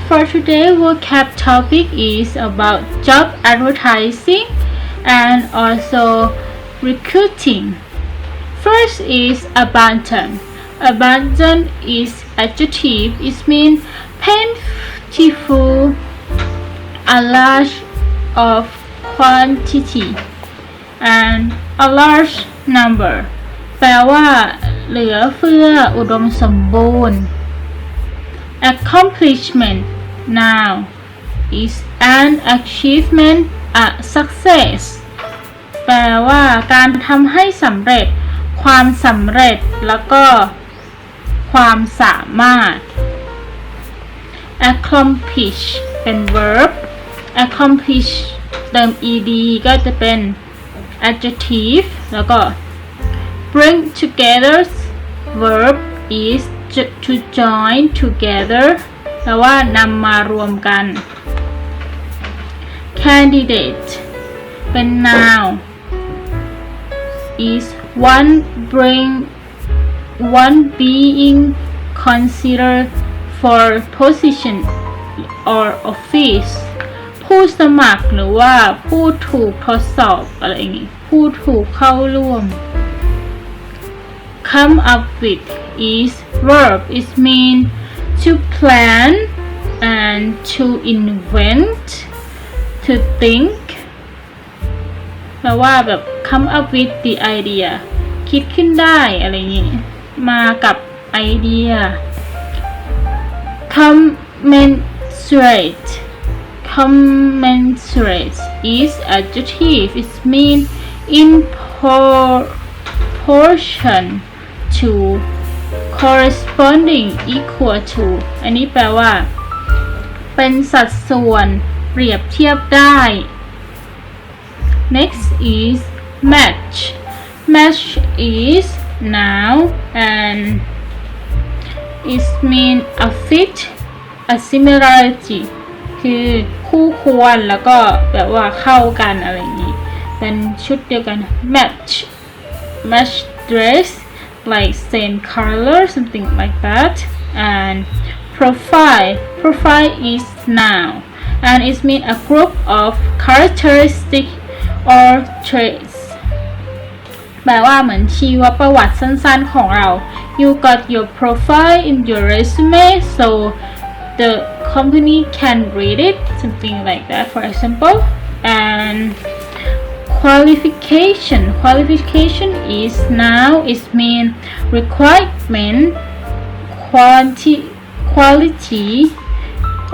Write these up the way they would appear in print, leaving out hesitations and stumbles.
for today vocab topic is about job advertising and also recruiting. First is abundant. Abundant is adjective. It means plentiful, a large of quantity and a large number แปลว่าเหลือเฟืออุดมสมบูรณ์ accomplishment noun is an achievement a success แปลว่าการทำให้สำเร็จความสำเร็จแล้วก็ความสามารถ accomplish เป็น verb accomplish เติม ed ก็จะเป็น adjective แล้วก็ bring together verb is to join together แปลว่านำมารวมกัน candidate เป็น noun is one being considered for position or office ผู้สมัครหรือว่าผู้ถูกทดสอบอะไรอย่างนี้ผู้ถูกเข้าร่วม come up with is verb it means to plan and to invent to think แปลว่าแบบ come up with the idea คิดขึ้นได้อะไรอย่างนี้มากับไอเดีย commensurate is adjective it means in proportion to corresponding equal to อันนี้แปลว่าเป็นสัดส่วนเปรียบเทียบได้ next is match is noun and it means a fit a similarity คือคู่ควรแล้วก็แบบว่าเข้ากันอะไรอย่างนี้เป็นชุดเดียวกัน match dress like same color something like that and profile is noun and it means a group of characteristics or traits แปลว่าเหมือนชีวประวัติสั้นๆของเรา you got your profile in your resume so the company can read it something like that for example and qualification is noun it means requirement quality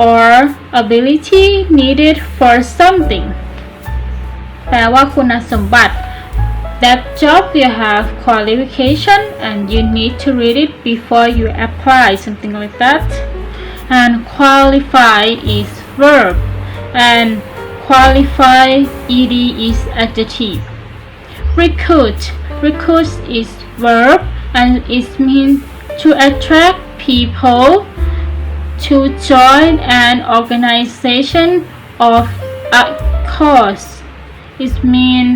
or ability needed for something แปลว่าคุณสมบัติ that job you have qualification and you need to read it before you apply something like that and qualify is verb and qualify ed is adjective recruit is verb and it means to attract people to join an organization of a cause it means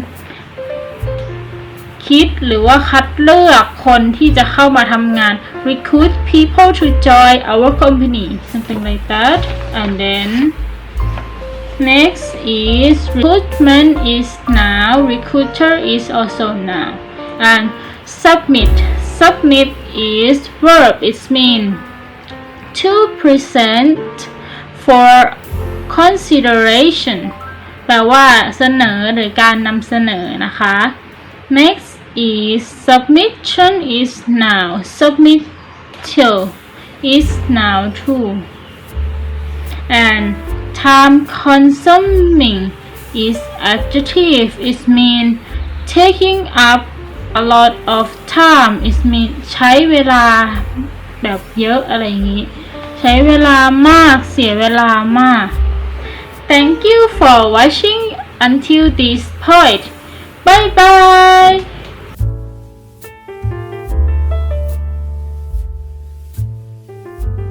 คิดหรือว่าคัดเลือกคนที่จะเข้ามาทำงาน recruit people to join our company something like that and then next is recruitment is noun recruiter is also noun and submit is verb it means to present for consideration แปลว่าเสนอหรือการนำเสนอนะคะ next is submission is noun submittal is noun too and time consuming is adjective it means taking up a lot of time it means ใช้เวลาแบบเยอะอะไรอย่างนี้ใช้เวลามากเสียเวลามาก Thank you for watching until this point. Bye bye.